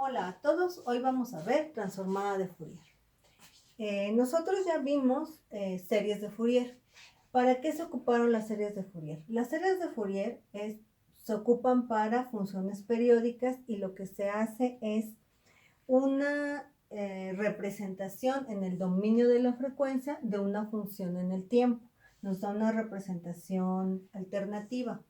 Hola a todos, hoy vamos a ver transformada de Fourier. Nosotros ya vimos series de Fourier. ¿Para qué se ocuparon las series de Fourier? Las series de Fourier se ocupan para funciones periódicas y lo que se hace es una representación en el dominio de la frecuencia de una función en el tiempo. Nos da una representación alternativa.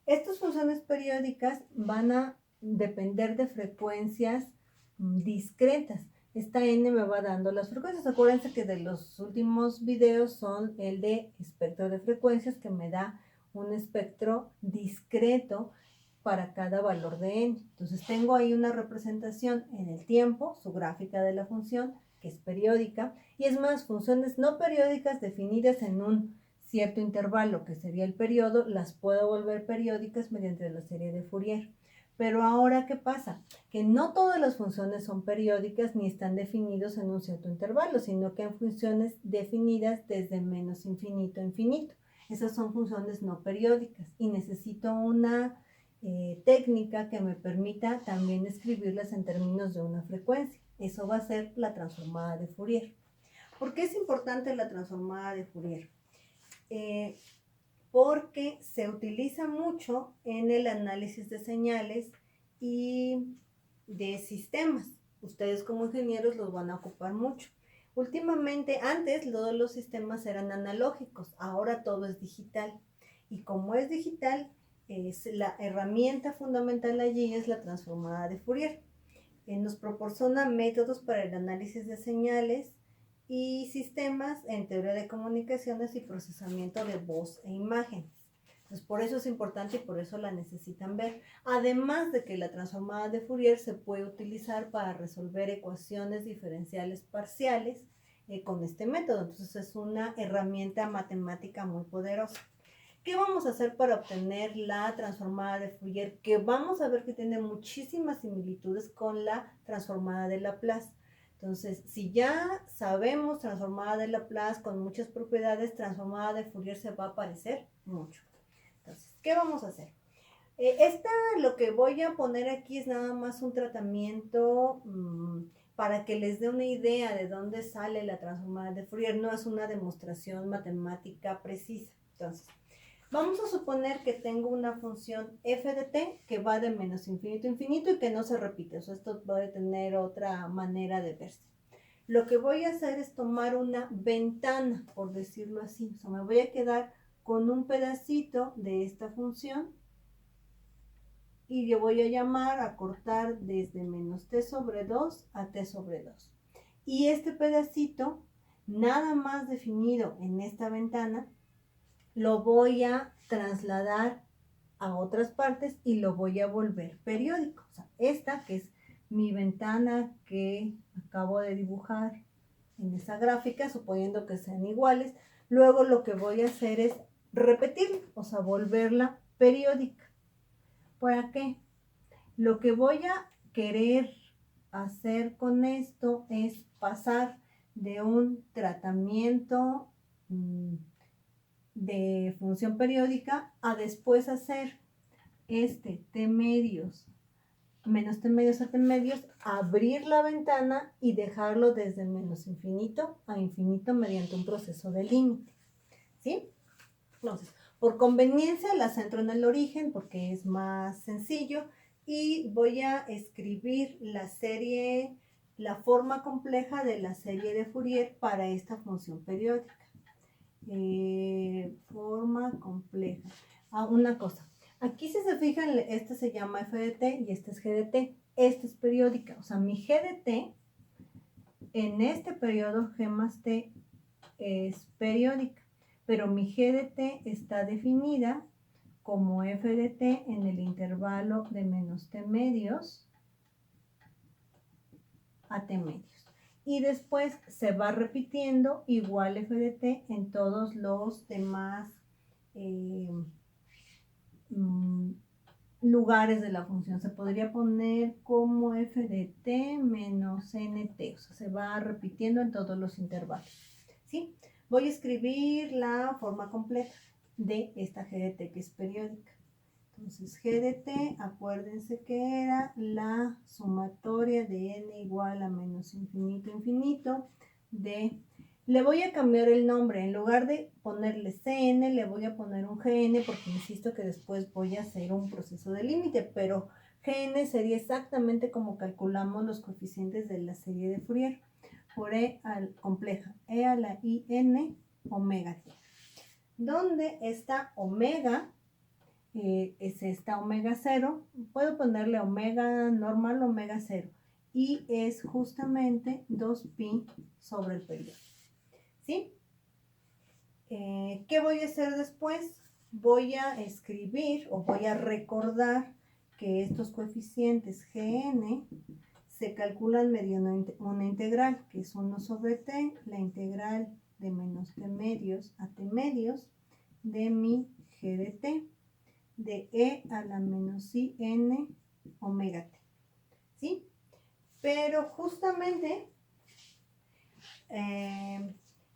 Estas funciones periódicas van a depender de frecuencias discretas. Esta n me va dando las frecuencias. Acuérdense que de los últimos videos son el de espectro de frecuencias, que me da un espectro discreto para cada valor de n. Entonces tengo ahí una representación en el tiempo, su gráfica de la función, que es periódica, y es más, funciones no periódicas definidas en un cierto intervalo, que sería el periodo, las puedo volver periódicas mediante la serie de Fourier. Pero ahora, ¿qué pasa? Que no todas las funciones son periódicas ni están definidos en un cierto intervalo, sino que hay funciones definidas desde menos infinito a infinito. Esas son funciones no periódicas y necesito una técnica que me permita también escribirlas en términos de una frecuencia. Eso va a ser la transformada de Fourier. ¿Por qué es importante la transformada de Fourier? Porque se utiliza mucho en el análisis de señales y de sistemas. Ustedes como ingenieros los van a ocupar mucho. Últimamente, antes todos los sistemas eran analógicos, ahora todo es digital. Y como es digital, la herramienta fundamental allí es la transformada de Fourier. Nos proporciona métodos para el análisis de señales y sistemas en teoría de comunicaciones y procesamiento de voz e imágenes. Entonces, por eso es importante y por eso la necesitan ver. Además de que la transformada de Fourier se puede utilizar para resolver ecuaciones diferenciales parciales con este método. Entonces, es una herramienta matemática muy poderosa. ¿Qué vamos a hacer para obtener la transformada de Fourier? Que vamos a ver que tiene muchísimas similitudes con la transformada de Laplace. Entonces, si ya sabemos transformada de Laplace con muchas propiedades, transformada de Fourier se va a parecer mucho. Entonces, ¿qué vamos a hacer? Lo que voy a poner aquí es nada más un tratamiento para que les dé una idea de dónde sale la transformada de Fourier. No es una demostración matemática precisa. Entonces, vamos a suponer que tengo una función f de t que va de menos infinito a infinito y que no se repite. O sea, esto puede tener otra manera de verse. Lo que voy a hacer es tomar una ventana, por decirlo así. O sea, me voy a quedar con un pedacito de esta función y yo voy a llamar a cortar desde menos t sobre 2 a t sobre 2. Y este pedacito, nada más definido en esta ventana, lo voy a trasladar a otras partes y lo voy a volver periódico. O sea, esta que es mi ventana que acabo de dibujar en esa gráfica, suponiendo que sean iguales, luego lo que voy a hacer es repetir, o sea, volverla periódica. ¿Para qué? Lo que voy a querer hacer con esto es pasar de un tratamiento de función periódica a después hacer t medios menos t medios a t medios, abrir la ventana y dejarlo desde menos infinito a infinito mediante un proceso de límite. ¿Sí? Entonces, por conveniencia la centro en el origen porque es más sencillo y voy a escribir la forma compleja de la serie de Fourier para esta función periódica. Forma compleja. Una cosa, aquí si se fijan, este se llama f de t y este es g de t. Esta es periódica, o sea, mi g de t en este periodo g más t es periódica, pero mi g de t está definida como f de t en el intervalo de menos t medios a t medios. Y después se va repitiendo igual f de t en todos los demás lugares de la función. Se podría poner como f de t menos nt, o sea, se va repitiendo en todos los intervalos. ¿Sí? Voy a escribir la forma completa de esta g de t que es periódica. Entonces, g de t, acuérdense que era la sumatoria infinito de... Le voy a cambiar el nombre, en lugar de ponerle Cn, le voy a poner un Gn, porque insisto que después voy a hacer un proceso de límite, pero Gn sería exactamente como calculamos los coeficientes de la serie de Fourier, por compleja, e a la in omega t, donde está omega, es esta omega 0, puedo ponerle omega normal, omega 0, y es justamente 2pi sobre el periodo, ¿sí? ¿Qué voy a hacer después? Voy a escribir o voy a recordar que estos coeficientes Gn se calculan mediante una integral, que es 1 sobre t, la integral de menos t medios a t medios de mi g de t, de e a la menos in omega t, ¿sí? Pero justamente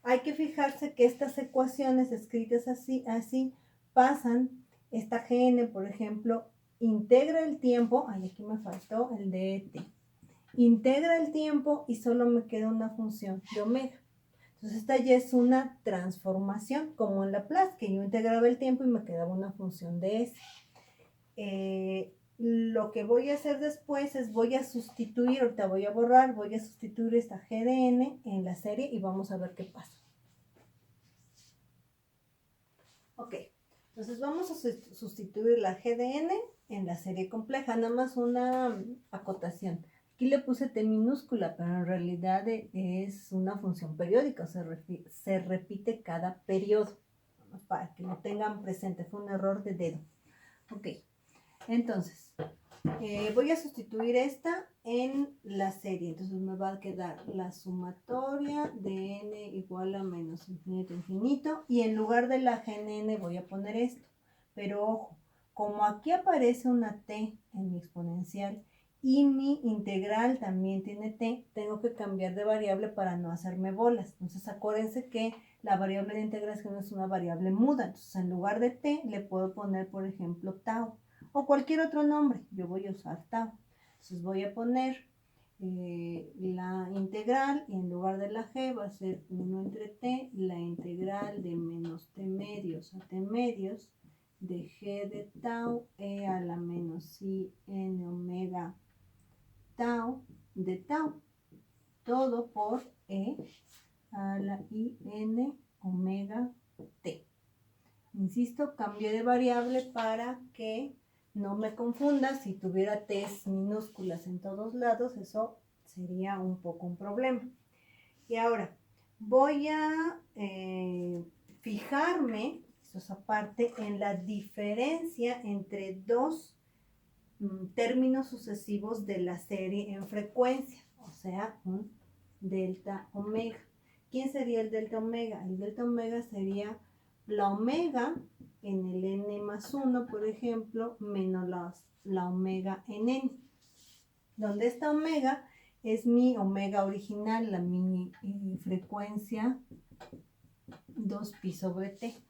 hay que fijarse que estas ecuaciones escritas así pasan, esta Gn, por ejemplo, integra el tiempo, aquí me faltó el de t, integra el tiempo y solo me queda una función de omega. Entonces esta ya es una transformación, como en Laplace, que yo integraba el tiempo y me quedaba una función de s. Lo que voy a hacer después es voy a sustituir, ahorita voy a borrar, voy a sustituir esta g de n en la serie y vamos a ver qué pasa. Ok, entonces vamos a sustituir la g de n en la serie compleja, nada más una acotación. Aquí le puse t minúscula, pero en realidad es una función periódica, o sea, se repite cada periodo, para que lo tengan presente, fue un error de dedo. Ok, entonces voy a sustituir esta en la serie, entonces me va a quedar la sumatoria de n igual a menos infinito infinito, y en lugar de la gnn voy a poner esto, pero ojo, como aquí aparece una t en mi exponencial y mi integral también tiene t, tengo que cambiar de variable para no hacerme bolas. Entonces acuérdense que la variable de integración es una variable muda, entonces en lugar de t le puedo poner, por ejemplo, tau, o cualquier otro nombre, yo voy a usar tau. Entonces voy a poner la integral, y en lugar de la g va a ser 1 entre t, la integral de menos t medios a t medios de g de tau e a la menos i n omega tau de tau, todo por e a la i n omega t. Insisto, cambié de variable para que no me confunda. Si tuviera t's minúsculas en todos lados, eso sería un poco un problema. Y ahora voy a fijarme, eso es aparte, en la diferencia entre dos términos sucesivos de la serie en frecuencia, o sea, un delta omega. ¿Quién sería el delta omega? El delta omega sería la omega en el n más 1, por ejemplo, menos la omega en n, donde esta omega es mi omega original, la mi frecuencia 2pi sobre t.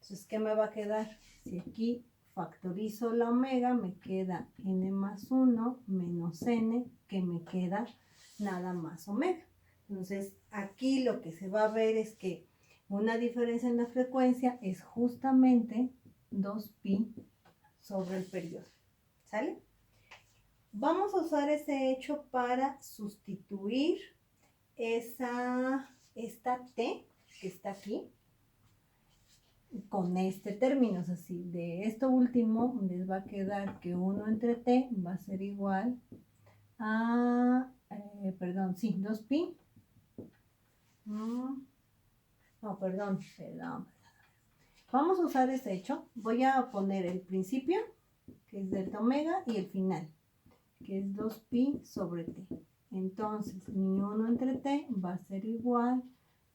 Entonces, ¿qué me va a quedar? Si aquí factorizo la omega, me queda n más 1 menos n, que me queda nada más omega. Entonces, aquí lo que se va a ver es que una diferencia en la frecuencia es justamente 2pi sobre el periodo. ¿Sale? Vamos a usar ese hecho para sustituir esta t que está aquí con este término. Es así, de esto último les va a quedar que 1 entre t va a ser igual a, 2pi. No, perdón. Vamos a usar este hecho. Voy a poner el principio, que es delta omega, y el final, que es 2pi sobre t. Entonces, mi 1 entre t va a ser igual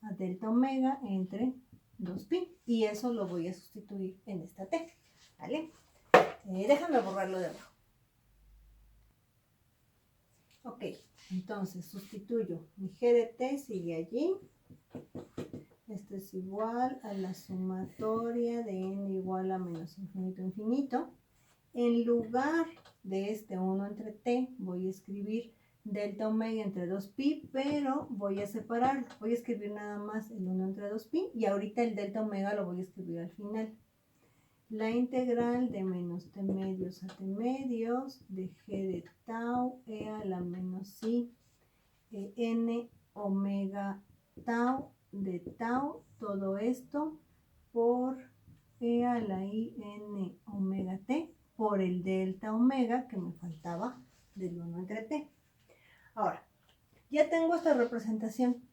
a delta omega entre 2pi. Y eso lo voy a sustituir en esta t. ¿Vale? Déjame borrarlo de abajo. Ok, entonces sustituyo. Mi g de t sigue allí. Esto es igual a la sumatoria de n igual a menos infinito infinito. En lugar de este 1 entre t, voy a escribir delta omega entre 2pi, pero voy a separarlo. Voy a escribir nada más el 1 entre 2pi y ahorita el delta omega lo voy a escribir al final. La integral de menos t medios a t medios de g de tau e a la menos i n omega tau de tau, todo esto por e a la i n omega t por el delta omega que me faltaba del 1 entre t. Ahora, ya tengo esta representación.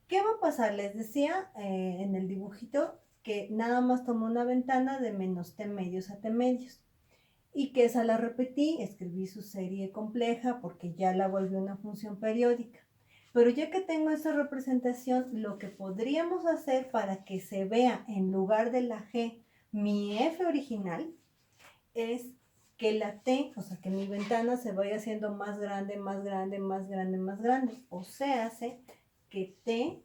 ¿Qué va a pasar? Les decía en el dibujito que nada más tomé una ventana de menos t medios a t medios y que esa la repetí, escribí su serie compleja porque ya la volví una función periódica. Pero ya que tengo esa representación, lo que podríamos hacer para que se vea en lugar de la g mi f original es que la t, o sea, que mi ventana se vaya haciendo más grande, más grande, más grande, más grande. O sea, hace que t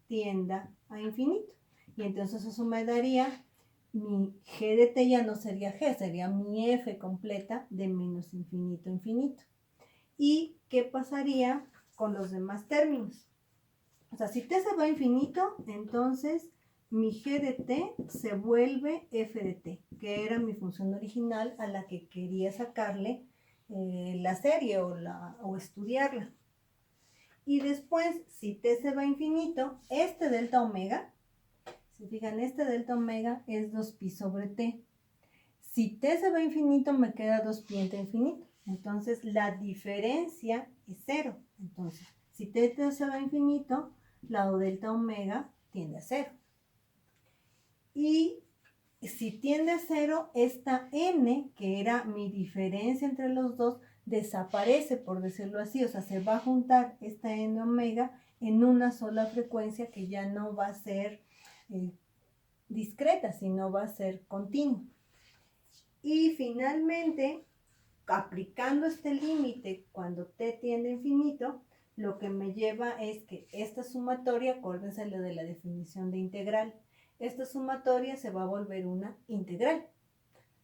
tienda a infinito. Y entonces eso me daría, mi g de t ya no sería g, sería mi f completa de menos infinito a infinito. ¿Y qué pasaría con los demás términos? O sea, si t se va a infinito, entonces mi g de t se vuelve f de t, que era mi función original a la que quería sacarle la serie o estudiarla. Y después, si t se va a infinito, este delta omega, si fijan, este delta omega es 2pi sobre t. Si t se va a infinito, me queda 2pi entre infinito. Entonces, la diferencia es 0. Entonces, si t se va a infinito, la delta omega tiende a 0. Y si tiende a 0, esta n, que era mi diferencia entre los dos, desaparece, por decirlo así. O sea, se va a juntar esta n omega en una sola frecuencia que ya no va a ser discreta, sino va a ser continua. Y finalmente, aplicando este límite cuando t tiende a infinito, lo que me lleva es que esta sumatoria, acuérdense lo de la definición de integral, esta sumatoria se va a volver una integral,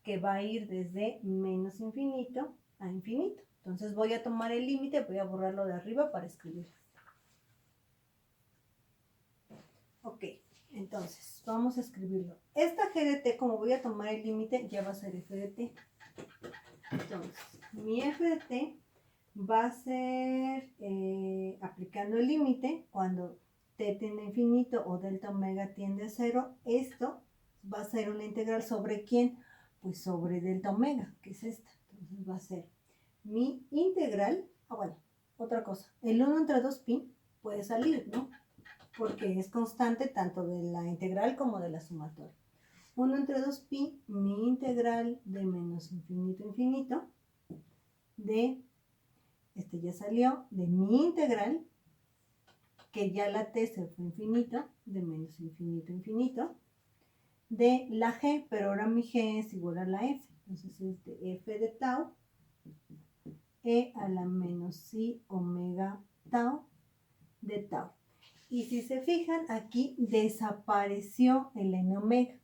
que va a ir desde menos infinito a infinito. Entonces voy a tomar el límite, voy a borrarlo de arriba para escribirlo. Ok, entonces vamos a escribirlo. Esta g de t, como voy a tomar el límite, ya va a ser f de t. Entonces, mi f de t va a ser, aplicando el límite, cuando t tiende a infinito o delta omega tiende a 0, esto va a ser una integral sobre ¿quién? Pues sobre delta omega, que es esta. Entonces va a ser mi integral, bueno, otra cosa, el 1 entre 2pi puede salir, ¿no? Porque es constante tanto de la integral como de la sumatoria. 1 entre 2pi, mi integral de menos infinito a infinito, de, este ya salió, de mi integral, que ya la t se fue infinito, de menos infinito a infinito, de la g, pero ahora mi g es igual a la f, entonces es de f de tau, e a la menos i omega tau de tau. Y si se fijan, aquí desapareció el n omega,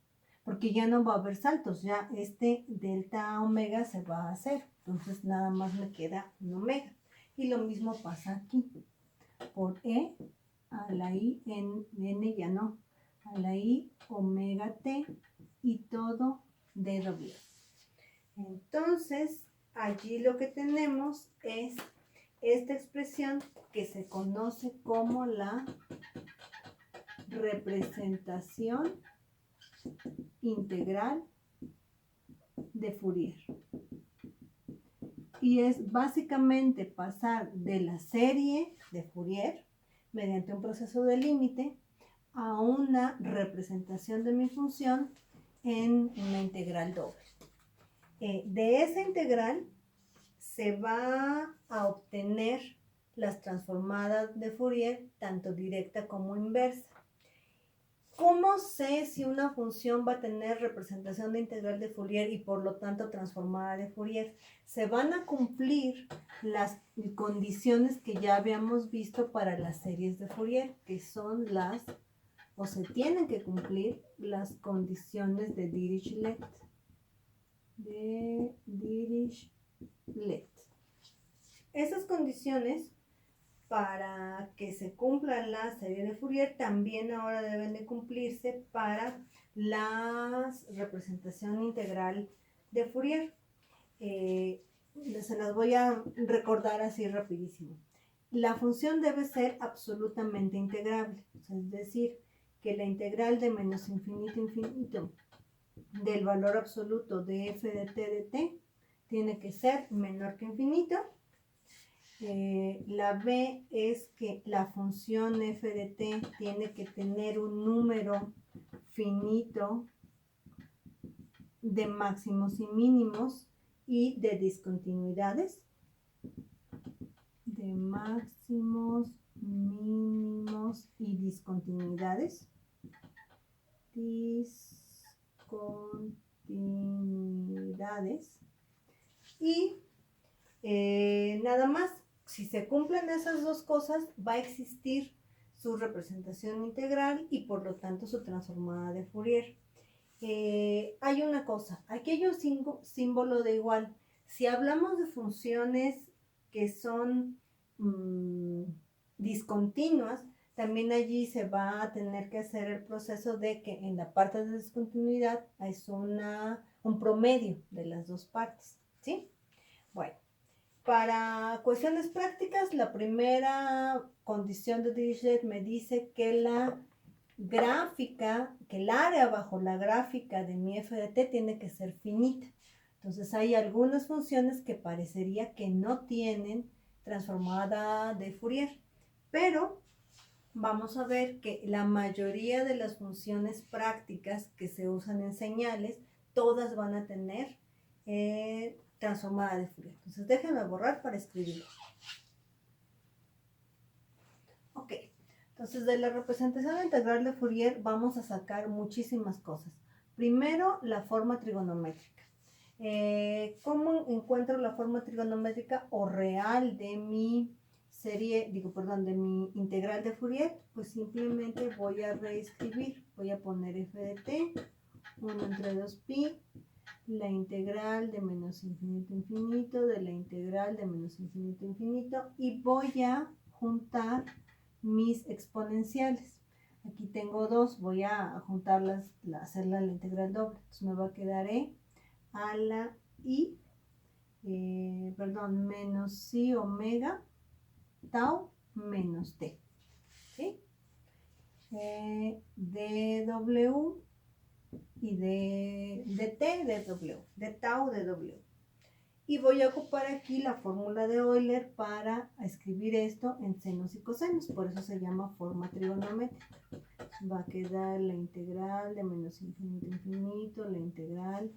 porque ya no va a haber saltos, ya este delta omega se va a hacer, entonces nada más me queda un omega. Y lo mismo pasa aquí, por e a la i, n ya no, a la i omega t y todo de doble. Entonces, allí lo que tenemos es esta expresión que se conoce como la representación integral de Fourier. Y es básicamente pasar de la serie de Fourier mediante un proceso de límite a una representación de mi función en una integral doble. De esa integral se va a obtener las transformadas de Fourier, tanto directa como inversa. ¿Cómo sé si una función va a tener representación de integral de Fourier y por lo tanto transformada de Fourier? Se van a cumplir las condiciones que ya habíamos visto para las series de Fourier, que son las, o se tienen que cumplir las condiciones de Dirichlet. esas condiciones, para que se cumpla la serie de Fourier, también ahora deben de cumplirse para la representación integral de Fourier. Se las voy a recordar así rapidísimo. La función debe ser absolutamente integrable, es decir, que la integral de menos infinito a infinito del valor absoluto de f de t de t tiene que ser menor que infinito. La B es que la función f de t tiene que tener un número finito de máximos y mínimos y de discontinuidades. De máximos, mínimos y discontinuidades. Discontinuidades. Y nada más, si se cumplen esas dos cosas, va a existir su representación integral y por lo tanto su transformada de Fourier. Hay una cosa, aquí hay un símbolo de igual. Si hablamos de funciones que son discontinuas, también allí se va a tener que hacer el proceso de que en la parte de discontinuidad es un promedio de las dos partes, ¿sí? Bueno, para cuestiones prácticas, la primera condición de Dirichlet me dice que la gráfica, que el área bajo la gráfica de mi f de t tiene que ser finita. Entonces hay algunas funciones que parecería que no tienen transformada de Fourier, pero vamos a ver que la mayoría de las funciones prácticas que se usan en señales, todas van a tener transformada de Fourier. Entonces déjenme borrar para escribirlo. Ok, entonces de la representación integral de Fourier vamos a sacar muchísimas cosas. Primero, la forma trigonométrica. ¿Cómo encuentro la forma trigonométrica o real de mi de mi integral de Fourier? Pues simplemente voy a reescribir, voy a poner f de t, 1 entre 2pi, la integral de menos infinito a infinito, de la integral de menos infinito a infinito, y voy a juntar mis exponenciales. Aquí tengo dos, voy a juntarlas, hacerla la integral doble. Entonces me va a quedar a la i, menos i omega tau menos t, ¿sí? dw y de t, de w, de tau, de w. Y voy a ocupar aquí la fórmula de Euler para escribir esto en senos y cosenos, por eso se llama forma trigonométrica. Va a quedar la integral de menos infinito a infinito, la integral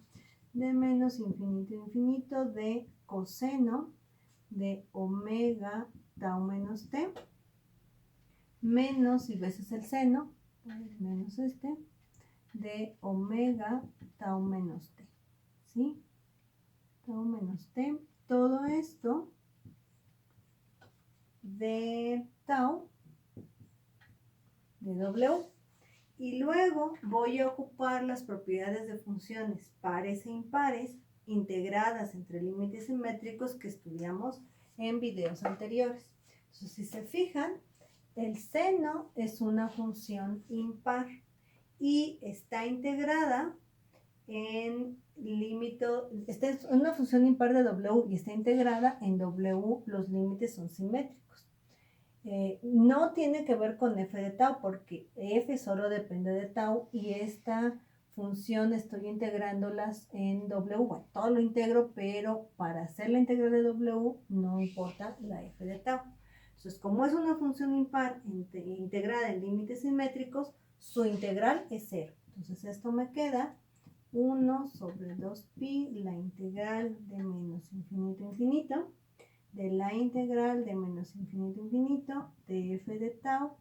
de menos infinito a infinito de coseno de omega tau menos t, menos, y veces el seno, menos de omega tau menos t, ¿sí? Tau menos t, todo esto de tau de w. Y luego voy a ocupar las propiedades de funciones pares e impares integradas entre límites simétricos que estudiamos en videos anteriores. Entonces, si se fijan, el seno es una función impar y está integrada en esta es una función impar de w y está integrada en w, los límites son simétricos. No tiene que ver con f de tau porque f solo depende de tau y esta función estoy integrándolas en w. Bueno, todo lo integro, pero para hacer la integral de w no importa la f de tau. Entonces, como es una función impar integrada en límites simétricos, su integral es 0. Entonces, esto me queda 1 sobre 2pi, la integral de menos infinito a infinito, de la integral de menos infinito a infinito de f de tau,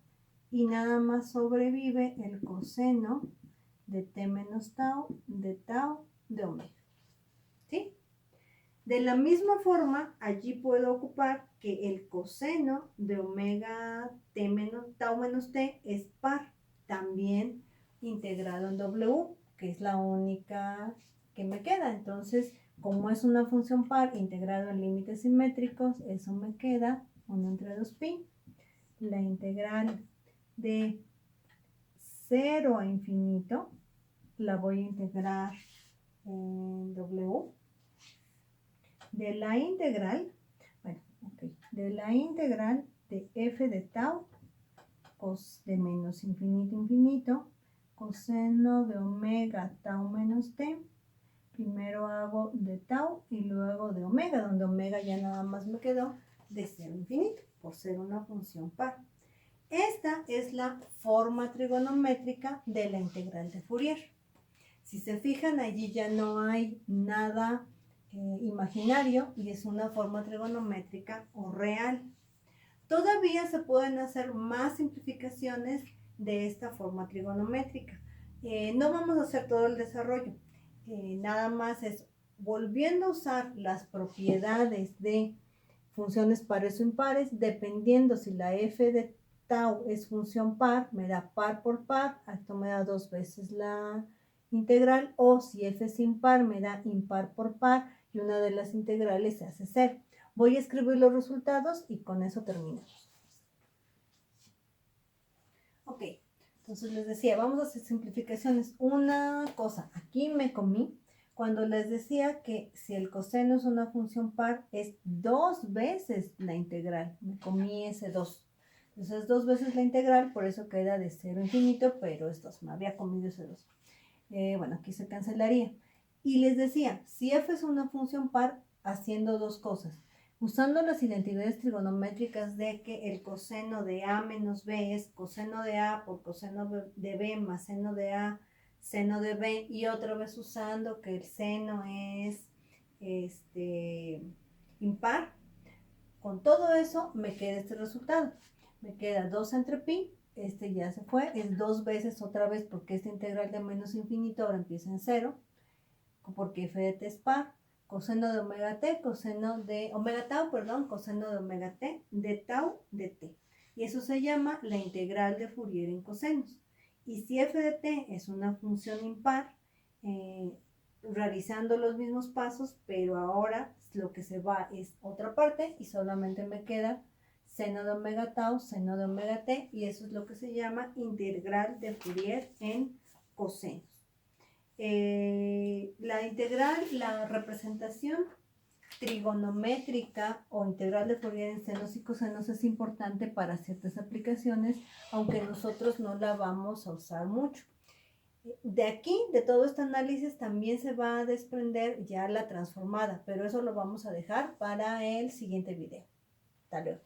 y nada más sobrevive el coseno de t menos tau de omega, ¿sí? De la misma forma, allí puedo ocupar que el coseno de omega tau menos t es par, también integrado en w, que es la única que me queda. Entonces Como es una función par integrada en límites simétricos, eso me queda 1 entre 2pi. La integral de 0 a infinito la voy a integrar en w. De la integral, de la integral de f de tau cos de menos infinito infinito, coseno de omega tau menos t. Primero hago de tau y luego de omega, donde omega ya nada más me quedó de 0 a infinito, por ser una función par. Esta es la forma trigonométrica de la integral de Fourier. Si se fijan, allí ya no hay nada imaginario y es una forma trigonométrica o real. Todavía se pueden hacer más simplificaciones de esta forma trigonométrica. No vamos a hacer todo el desarrollo, nada más es volviendo a usar las propiedades de funciones pares o impares, dependiendo si la f de tau es función par, me da par por par, esto me da 2 veces la integral, o si f es impar, me da impar por par, y una de las integrales se hace 0. Voy a escribir los resultados y con eso terminamos. Ok, entonces les decía, vamos a hacer simplificaciones. Una cosa, aquí me comí cuando les decía que si el coseno es una función par, es 2 veces la integral. Me comí ese 2. Entonces es 2 veces la integral, por eso queda de 0 a infinito, pero es 2. Me había comido ese 2. Bueno, aquí se cancelaría. Y les decía, si f es una función par, haciendo dos cosas. Usando las identidades trigonométricas de que el coseno de a menos b es coseno de a por coseno de b más seno de a, seno de b, y otra vez usando que el seno es impar. Con todo eso me queda este resultado. Me queda 2 entre pi, este ya se fue, es 2 veces otra vez porque esta integral de menos infinito ahora empieza en 0, porque f de t es par, coseno de omega t, coseno de omega tau, perdón, coseno de omega t, de tau de t. Y eso se llama la integral de Fourier en cosenos. Y si f de t es una función impar, realizando los mismos pasos, pero ahora lo que se va es otra parte y solamente me queda seno de omega tau, seno de omega t, y eso es lo que se llama integral de Fourier en cosenos. La integral, la representación trigonométrica o integral de Fourier en senos y cosenos es importante para ciertas aplicaciones, aunque nosotros no la vamos a usar mucho. De aquí, de todo este análisis, también se va a desprender ya la transformada, pero eso lo vamos a dejar para el siguiente video. Hasta luego.